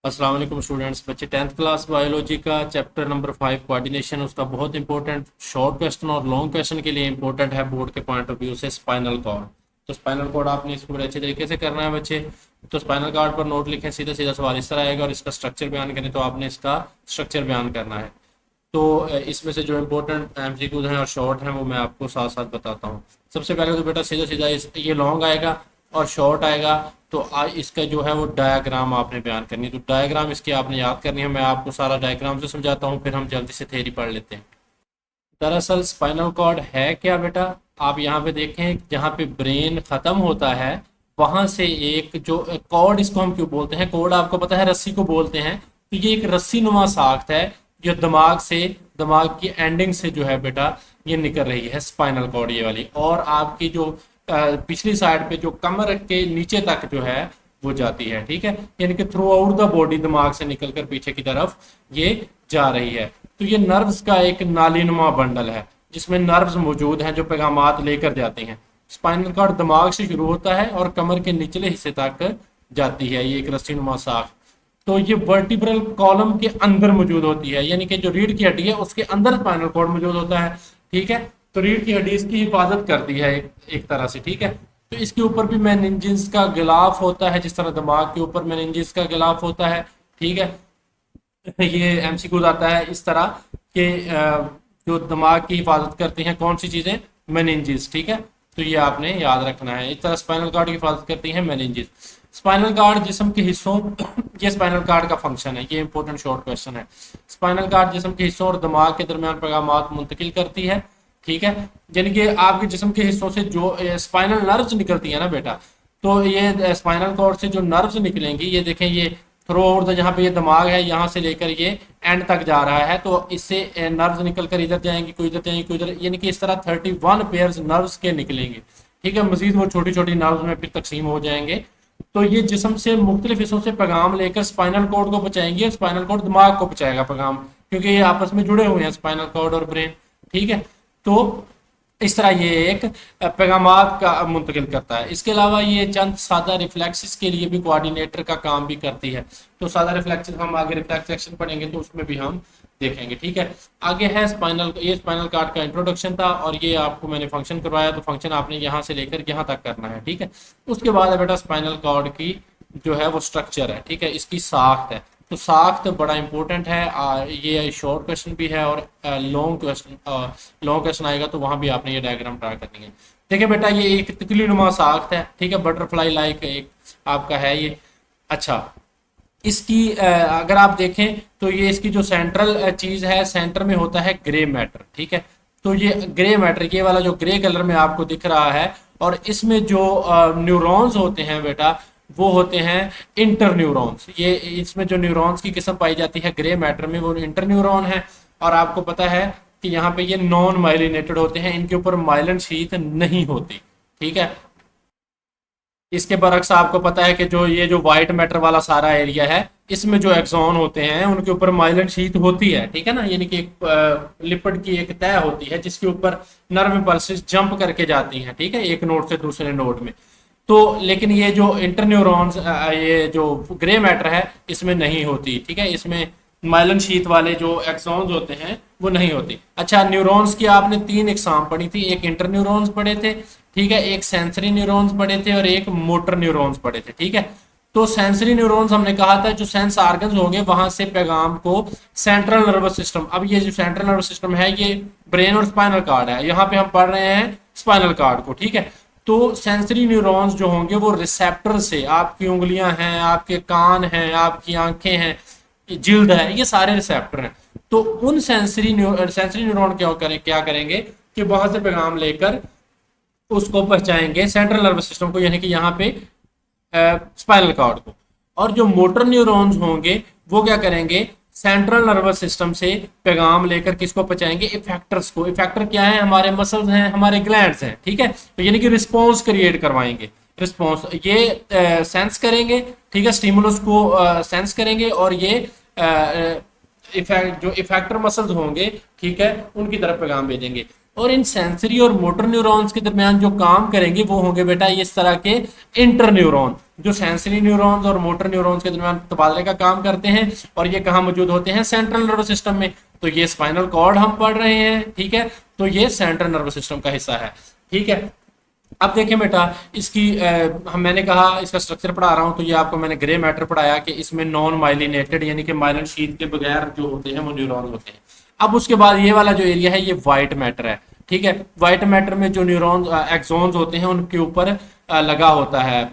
अस्सलाम वालेकुम स्टूडेंट्स। बच्चे 10th क्लास बायोलॉजी का चैप्टर नंबर 5 कोऑर्डिनेशन, उसका बहुत इंपॉर्टेंट शॉर्ट क्वेश्चन और लॉन्ग क्वेश्चन के लिए इंपॉर्टेंट है बोर्ड के पॉइंट ऑफ व्यू से स्पाइनल कॉर्ड। तो स्पाइनल कॉर्ड आपने इसको बड़े अच्छे तरीके से करना है बच्चे। तो स्पाइनल कॉर्ड पर नोट लिखें, सीधा सीधा सवाल इस तरह आएगा और इसका स्ट्रक्चर बयान करें तो आपने इसका स्ट्रक्चर बयान करना है। तो इसमें से जो इम्पोर्टेंट एमसीक्यूज हैं और शॉर्ट हैं वो मैं आपको साथ साथ बताता हूँ। सबसे पहले तो बेटा सीधा सीधा ये लॉन्ग आएगा और शॉर्ट आएगा। तो इसका जो है वो डायग्राम आपने बयान करनी है। तो डायग्राम इसकी आपने याद करनी है। मैं आपको सारा डायग्राम से समझाता हूँ, फिर हम जल्दी से थ्योरी पढ़ लेते हैं। दरअसल स्पाइनल कॉर्ड है क्या बेटा, आप यहाँ पे देखें जहाँ पे ब्रेन खत्म होता है वहां से एक जो कॉर्ड, इसको हम क्यों बोलते हैं कॉर्ड, आपको पता है रस्सी को बोलते हैं। तो ये एक रस्सी नुमा साख्त है जो दिमाग की एंडिंग से जो है बेटा ये निकल रही है स्पाइनल कॉर्ड ये वाली। और आपकी जो पिछली साइड पे जो कमर के नीचे तक जो है वो जाती है, ठीक है। यानी कि थ्रू आउट द बॉडी दिमाग से निकलकर पीछे की तरफ ये जा रही है। तो ये नर्व्स का एक नालीनुमा बंडल है जिसमें नर्व्स मौजूद हैं जो पैगामात लेकर जाते हैं। स्पाइनल कॉर्ड दिमाग से शुरू होता है और कमर के निचले हिस्से तक जाती है ये एक रस्सी नुमा साख। तो ये वर्टिब्रल कॉलम के अंदर मौजूद होती है, यानी कि जो रीढ़ की हड्डी है उसके अंदर स्पाइनल कॉर्ड मौजूद होता है, ठीक है। तो रीढ़ की हड्डी इसकी हिफाजत करती है एक तरह से, ठीक है। तो इसके ऊपर भी मेनिंजेस का गिलाफ होता है, जिस तरह दिमाग के ऊपर मेनिंजेस का गिलाफ होता है, ठीक है। ये एमसीक्यूज आता है इस तरह कि जो दिमाग की हिफाजत करती हैं कौन सी चीजें, मेनिंजेस, ठीक है। तो ये आपने याद रखना है। इस तरह स्पाइनल कॉर्ड की हिफाजत करती हैं मेनिंजेस। स्पाइनल कॉर्ड जिस्म के हिस्सों ये स्पाइनल कॉर्ड का फंक्शन है, ये इंपॉर्टेंट शॉर्ट क्वेश्चन है। स्पाइनल कॉर्ड जिस्म के हिस्सों और दिमाग के दरमियान पैगामात मुंतकिल करती है, ठीक है। यानी कि आपके जिस्म के हिस्सों से जो स्पाइनल नर्व्स निकलती है ना बेटा, तो ये स्पाइनल कॉर्ड से जो नर्व्स निकलेंगी, ये देखें ये थ्रू आउट जहाँ पे ये दिमाग है यहाँ से लेकर ये एंड तक जा रहा है। तो इससे नर्व्स निकल कर इधर जाएंगी, कोई इधर जाएंगी, कोई इधर, यानी कि इस तरह 31 पेयर्स नर्व्स के निकलेंगे, ठीक है। मजीद वो छोटी छोटी नर्व्स में फिर तकसीम हो जाएंगे। तो ये जिस्म से मुख्तलिफ हिस्सों से पैगाम लेकर स्पाइनल कॉर्ड को पहुंचाएंगे और स्पाइनल कॉर्ड दिमाग को पहुंचाएगा पैगाम, क्योंकि ये आपस में जुड़े हुए हैं स्पाइनल कॉर्ड और ब्रेन, ठीक है। तो इस तरह ये एक पैगामात का मुंतकिल करता है। इसके अलावा ये चंद सादा रिफ्लेक्सेस के लिए भी कोऑर्डिनेटर का काम भी करती है। तो सादा रिफ्लेक्सेस हम आगे रिफ्लेक्स सेक्शन पढ़ेंगे तो उसमें भी हम देखेंगे, ठीक है। आगे है स्पाइनल, ये स्पाइनल कॉर्ड का इंट्रोडक्शन था और ये आपको मैंने फंक्शन करवाया, तो फंक्शन आपने यहाँ से लेकर यहाँ तक करना है, ठीक है। उसके बाद है बेटा स्पाइनल कॉर्ड की जो है वो स्ट्रक्चर है, ठीक है, इसकी साख्त है। तो साख्त बड़ा इंपॉर्टेंट है। ये शॉर्ट क्वेश्चन भी है और लॉन्ग क्वेश्चन आएगा तो वहां भी आपने ये डायग्राम ड्रा करनी है। देखिए बेटा ये एक तितली नुमा साख्त है, ठीक है, बटरफ्लाई लाइक एक आपका है ये। अच्छा, इसकी अगर आप देखें तो ये इसकी जो सेंट्रल चीज है, सेंटर में होता है ग्रे मैटर, ठीक है। तो ये ग्रे मैटर, ये वाला जो ग्रे कलर में आपको दिख रहा है, और इसमें जो न्यूरॉन्स होते हैं बेटा वो होते हैं इंटर न्यूरॉन्स। ये इसमें जो न्यूरॉन्स की किस्म पाई जाती है ग्रे मैटर में वो इंटर न्यूरॉन है। और आपको पता है कि यहाँ पे ये नॉन माइलिनेटेड होते हैं, इनके ऊपर माइलिन शीथ नहीं होती, ठीक है। इसके बरक्स आपको पता है कि जो व्हाइट मैटर वाला सारा एरिया है इसमें जो एक्सॉन होते हैं उनके ऊपर माइलिन शीथ होती है, ठीक है ना। यानी कि एक लिपिड की एक तह होती है जिसके ऊपर नर्व इम्पल्सेस जंप करके जाती हैं, ठीक है, एक नोड से दूसरे नोड में। तो लेकिन ये जो इंटरन्यूरॉन्स, ये जो ग्रे मैटर है इसमें नहीं होती, ठीक है। इसमें माइलन शीथ वाले जो एक्सॉन्स होते हैं वो नहीं होती। अच्छा, न्यूरॉन्स की आपने 3 इकसाम पढ़ी थी, एक इंटर न्यूरॉन्स पढ़े थे, ठीक है, एक सेंसरी न्यूरॉन्स पढ़े थे और एक मोटर न्यूरॉन्स पढ़े थे, ठीक है। तो सेंसरी न्यूरॉन्स हमने कहा था जो सेंस ऑर्गन्स होंगे वहां से पैगाम को सेंट्रल नर्वस सिस्टम, अब ये जो सेंट्रल नर्वस सिस्टम है ये ब्रेन और स्पाइनल कॉर्ड है, यहाँ पे हम पढ़ रहे हैं स्पाइनल कॉर्ड को, ठीक है। तो सेंसरी न्यूरॉन्स जो होंगे वो रिसेप्टर से, आपकी उंगलियां हैं, आपके कान हैं, आपकी आंखें हैं, जिल्द है, ये सारे रिसेप्टर हैं। तो उन सेंसरी न्यूरॉन क्या करेंगे कि वहां से पैगाम लेकर उसको पहुंचाएंगे सेंट्रल नर्वस सिस्टम को, यानी कि यहाँ पे स्पाइनल कॉर्ड को। और जो मोटर न्यूरॉन्स होंगे वो क्या करेंगे, सेंट्रल नर्वस सिस्टम से पैगाम लेकर किसको पहुंचाएंगे, इफेक्टर्स को। इफेक्टर क्या है, हमारे मसल्स हैं, हमारे ग्लैंड्स हैं, ठीक है। तो यानी कि रिस्पॉन्स क्रिएट करवाएंगे, रिस्पॉन्स ये सेंस करेंगे, ठीक है, स्टिमुलस को सेंस करेंगे और ये जो इफेक्टर मसल्स होंगे, ठीक है, उनकी तरफ पैगाम भेजेंगे। और इन सेंसरी और मोटर न्यूरॉन्स के दरमियान जो काम करेंगे वो होंगे बेटा इस तरह के इंटर न्यूरॉन, जो सेंसरी न्यूरॉन्स और मोटर न्यूरॉन्स के दरमियान तबादले का काम करते हैं। और ये कहाँ मौजूद होते हैं? सेंट्रल नर्वस सिस्टम में। तो ये स्पाइनल कॉर्ड हम पढ़ रहे हैं, ठीक है, तो ये सेंट्रल नर्वस सिस्टम का हिस्सा है, ठीक है। अब देखें बेटा, इसकी मैंने कहा इसका स्ट्रक्चर पढ़ा रहा हूँ, तो ये आपको मैंने ग्रे मैटर पढ़ाया कि इसमें नॉन माइलिनेटेड यानी कि माइलिन शीथ के बगैर जो होते हैं वो न्यूरॉन होते हैं। अब उसके बाद ये वाला जो एरिया है ये वाइट मैटर है, ठीक है। वाइट मैटर में जो न्यूरॉन एक्सॉन्स होते हैं उनके ऊपर लगा होता है,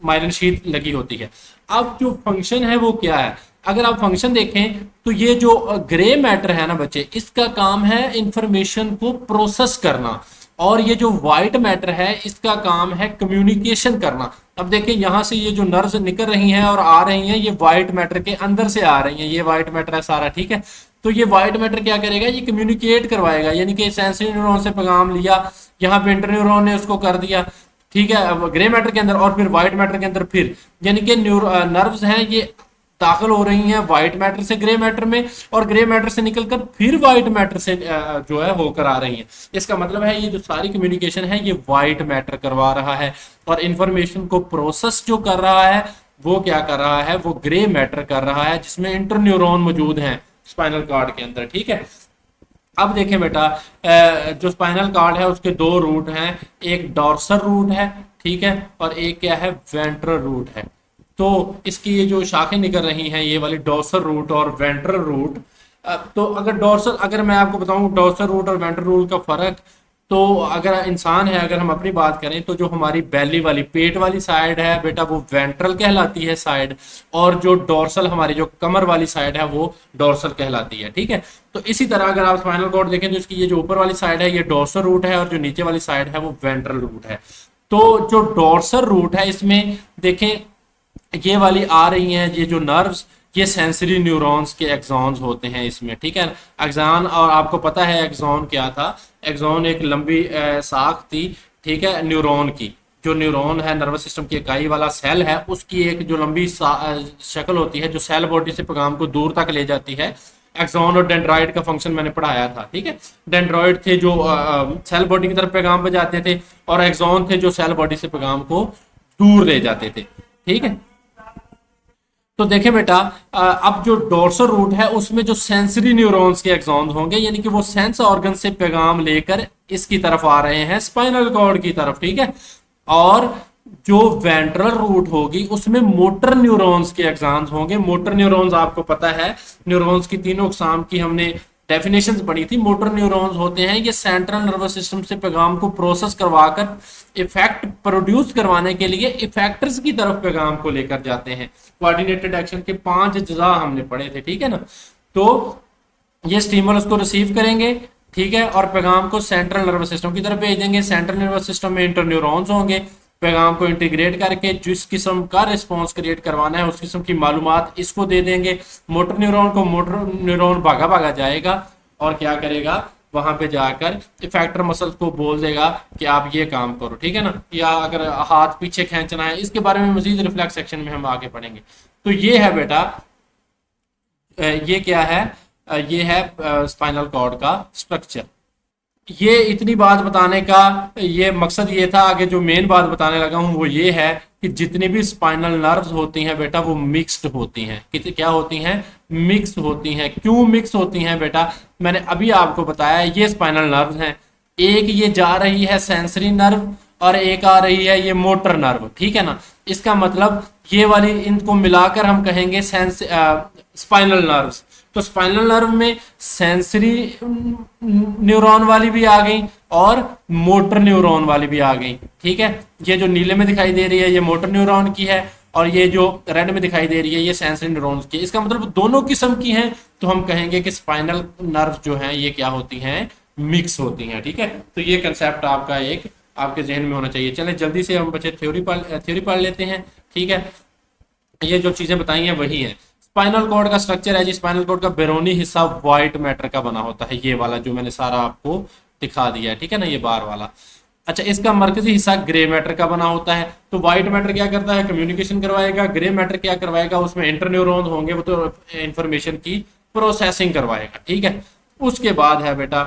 माइलिन शीथ लगी होती है। अब जो फंक्शन है वो क्या है? अगर आप फंक्शन देखें तो ये जो ग्रे मैटर है ना बच्चे, इसका काम है इंफॉर्मेशन को प्रोसेस करना, और ये जो व्हाइट मैटर है इसका काम है कम्युनिकेशन करना। अब देखिए यहां से ये जो नर्व्स निकल रही हैं और आ रही हैं, ये व्हाइट मैटर के अंदर से आ रही हैं, ये व्हाइट मैटर है सारा, ठीक है। तो ये व्हाइट मैटर क्या करेगा? ये कम्युनिकेट करवाएगा, यानी कि सेंसरी न्यूरॉन से पैगाम लिया, यहाँ पे इंटर न्यूरॉन ने उसको कर दिया, ठीक है, ग्रे मैटर के अंदर, और फिर व्हाइट मैटर के अंदर फिर, यानी कि नर्व्स हैं ये दाखिल हो रही हैं व्हाइट मैटर से ग्रे मैटर में, और ग्रे मैटर से निकलकर फिर व्हाइट मैटर से जो है होकर आ रही हैं। इसका मतलब है ये जो सारी कम्युनिकेशन है ये व्हाइट मैटर करवा रहा है, और इंफॉर्मेशन को प्रोसेस जो कर रहा है वो क्या कर रहा है? वो ग्रे मैटर कर रहा है, जिसमें इंटर न्यूरॉन मौजूद हैं स्पाइनल कॉर्ड के अंदर, ठीक है। अब देखें बेटा, जो स्पाइनल कॉर्ड है उसके दो रूट हैं, एक डॉर्सल रूट है, ठीक है, और एक क्या है? वेंट्रल रूट है। तो इसकी ये जो शाखें निकल रही हैं ये वाली डॉर्सल रूट और वेंट्रल रूट, तो अगर मैं आपको बताऊं डॉर्सल रूट और वेंट्रल रूट का फर्क, तो अगर इंसान है, अगर हम अपनी बात करें तो जो हमारी बेली वाली पेट वाली साइड है बेटा वो वेंट्रल कहलाती है साइड, और जो डॉर्सल हमारी जो कमर वाली साइड है वो डॉर्सल कहलाती है, ठीक है। तो इसी तरह अगर आप स्पाइनल कॉर्ड देखें तो इसकी ये जो ऊपर वाली साइड है ये डॉर्सल रूट है, और जो नीचे वाली साइड है वो वेंट्रल रूट है। तो जो डॉर्सल रूट है इसमें देखें ये वाली आ रही हैं ये जो नर्व्स, ये सेंसरी न्यूरॉन्स के एक्सॉन्स होते हैं इसमें, ठीक है। एक्सॉन, और आपको पता है एक्सॉन क्या था? एक्सॉन एक लंबी साख थी, ठीक है, न्यूरॉन की। जो न्यूरॉन है नर्वस सिस्टम की इकाई वाला सेल है, उसकी एक जो लंबी शक्ल होती है जो सेल बॉडी से पैगाम को दूर तक ले जाती है। एक्सॉन और डेंड्राइड का फंक्शन मैंने पढ़ाया था, ठीक है। डेंड्राइड थे जो सेल बॉडी की तरफ पैगाम बजाते थे, और एक्सॉन थे जो सेल बॉडी से पैगाम को दूर ले जाते थे, ठीक है। तो देखें बेटा, अब जो डोर्सल रूट है उसमें जो सेंसरी न्यूरॉन्स के एक्सॉन्स होंगे, यानी कि वो सेंस ऑर्गन से पैगाम लेकर इसकी तरफ आ रहे हैं स्पाइनल कॉर्ड की तरफ, ठीक है। और जो वेंट्रल रूट होगी उसमें मोटर न्यूरॉन्स के एक्सॉन्स होंगे। मोटर न्यूरॉन्स आपको पता है, न्यूरॉन्स की तीनों अकसाम की हमने डेफिनेशंस पढ़ी थी। मोटर न्यूरॉन्स होते हैं ये सेंट्रल नर्वस सिस्टम से पैगाम को प्रोसेस करवाकर इफेक्ट प्रोड्यूस करवाने के लिए इफेक्टर्स की तरफ पैगाम को लेकर जाते हैं। कोऑर्डिनेटेड एक्शन के 5 अज्जा हमने पढ़े थे, ठीक है ना। तो ये स्टिमुलस को रिसीव करेंगे, ठीक है, और पैगाम को सेंट्रल नर्वस सिस्टम की तरफ भेज देंगे। सेंट्रल नर्वस सिस्टम में इंटर न्यूरॉन्स होंगे, पैगाम को इंटीग्रेट करके जिस किस्म का रिस्पॉन्स क्रिएट करवाना है उस किस्म की मालूमात इसको दे देंगे। मोटर न्यूरॉन को मोटर न्यूरॉन भागा भागा जाएगा और क्या करेगा? वहां पे जाकर इफेक्टर मसल को बोल देगा कि आप ये काम करो, ठीक है ना। या अगर हाथ पीछे खींचना है, इसके बारे में मजीद रिफ्लेक्स सेक्शन में हम आगे पढ़ेंगे। तो ये है बेटा, ये क्या है? ये है स्पाइनल कॉर्ड का स्ट्रक्चर। ये इतनी बात बताने का ये मकसद ये था। आगे जो मेन बात बताने लगा हूं वो ये है कि जितनी भी स्पाइनल नर्व्स होती हैं बेटा वो मिक्स्ड होती हैं। क्या होती हैं? मिक्स होती हैं। क्यों मिक्स होती हैं बेटा? मैंने अभी आपको बताया, ये स्पाइनल नर्व्स हैं। एक ये जा रही है सेंसरी नर्व और एक आ रही है ये मोटर नर्व, ठीक है ना। इसका मतलब ये वाली इनको मिलाकर हम कहेंगे स्पाइनल नर्व्स। तो स्पाइनल नर्व में सेंसरी न्यूरॉन वाली भी आ गई और मोटर न्यूरॉन वाली भी आ गई, ठीक है। ये जो नीले में दिखाई दे रही है ये मोटर न्यूरॉन की है, और ये जो रेड में दिखाई दे रही है ये सेंसरी न्यूरॉन्स की। इसका मतलब दोनों किस्म की हैं, तो हम कहेंगे कि स्पाइनल नर्व जो हैं ये क्या होती हैं? मिक्स होती हैं, ठीक है। तो ये कंसेप्ट आपका एक आपके जहन में होना चाहिए। चलें जल्दी से हम बच्चे थ्योरी पढ़ लेते हैं, ठीक है। ये जो चीजें बताई हैं वही है। स्पाइनल कॉर्ड का स्ट्रक्चर है जी, स्पाइनल कॉर्ड का बैरोनी हिस्सा व्हाइट मैटर का बना होता है, ये वाला जो मैंने सारा आपको दिखा दिया है, ठीक है ना, ये बार वाला। अच्छा, इसका मरकजी हिस्सा ग्रे मैटर का बना होता है। तो व्हाइट मैटर क्या करता है? कम्युनिकेशन करवाएगा। ग्रे मैटर क्या करवाएगा? उसमें इंटर न्यूरॉन्स होंगे, वो तो इंफॉर्मेशन की प्रोसेसिंग करवाएगा, ठीक है। उसके बाद है बेटा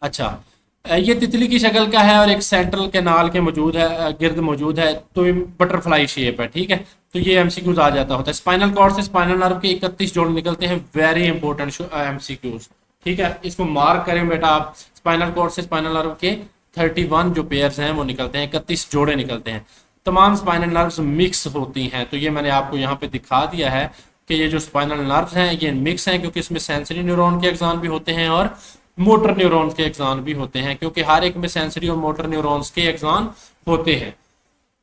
अच्छा, ये तितली की शक्ल का है और एक सेंट्रल कैनाल के मौजूद है, गिर्द मौजूद है, तो ये बटरफ्लाई शेप है, ठीक है। तो ये एमसीक्यूज आ जाता होता है। स्पाइनल कॉर्ड से स्पाइनल नर्व के 31 जोड़ निकलते हैं, वेरी इंपॉर्टेंट एमसीक्यूज, ठीक है। इसको मार्क करें बेटा आप, स्पाइनल कॉर्ड से स्पाइनल नर्व के 31 जो पेयर्स हैं वो निकलते हैं, 31 जोड़े निकलते हैं। तमाम स्पाइनल नर्व्स मिक्स होती हैं, तो ये मैंने आपको यहाँ पे दिखा दिया है कि ये जो स्पाइनल नर्व्स हैं ये मिक्स हैं, क्योंकि इसमें सेंसरी न्यूरॉन के एक्सान भी होते हैं और मोटर न्यूरॉन्स के एक्सान भी होते हैं, क्योंकि हर एक में सेंसरी और मोटर न्यूरॉन्स के एक्सान होते हैं।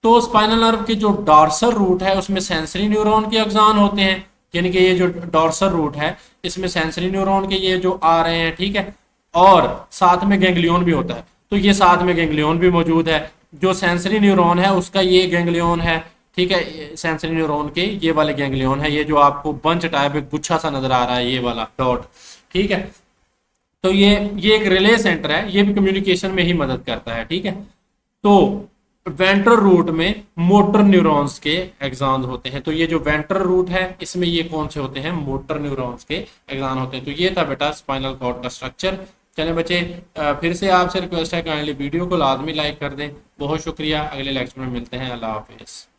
तो स्पाइनल नर्व के जो डॉर्सल रूट है उसमें सेंसरी न्यूरॉन के एक्सान होते हैं, यानी कि ये जो डॉर्सल रूट है इसमें सेंसरी न्यूरॉन के ये जो आ रहे हैं, ठीक है। और साथ में गैंग्लियन भी होता है, तो ये साथ में गैंग्लियन भी मौजूद है। जो सेंसरी न्यूरॉन है उसका ये गैंग्लियन है, ठीक है। सेंसरी न्यूरॉन के ये वाले गैंग्लियन है, ये जो आपको बंच टाइप एक गुच्छा सा नजर आ रहा है, ये वाला डॉट, ठीक है। तो ये एक रिले सेंटर है, ये भी कम्युनिकेशन में ही मदद करता है, ठीक है। तो वेंट्रल रूट में मोटर न्यूरॉन्स के एक्सान होते हैं, तो ये जो वेंट्रल रूट है इसमें ये कौन से होते हैं, मोटर न्यूरॉन्स के एक्सान होते हैं। तो ये था बेटा स्पाइनल कॉर्ड का स्ट्रक्चर। चलें बच्चे, फिर से आपसे रिक्वेस्ट है काइंडली वीडियो को लाजमी लाइक कर दें। बहुत शुक्रिया, अगले लेक्चर में मिलते हैं, अल्लाह हाफिज़।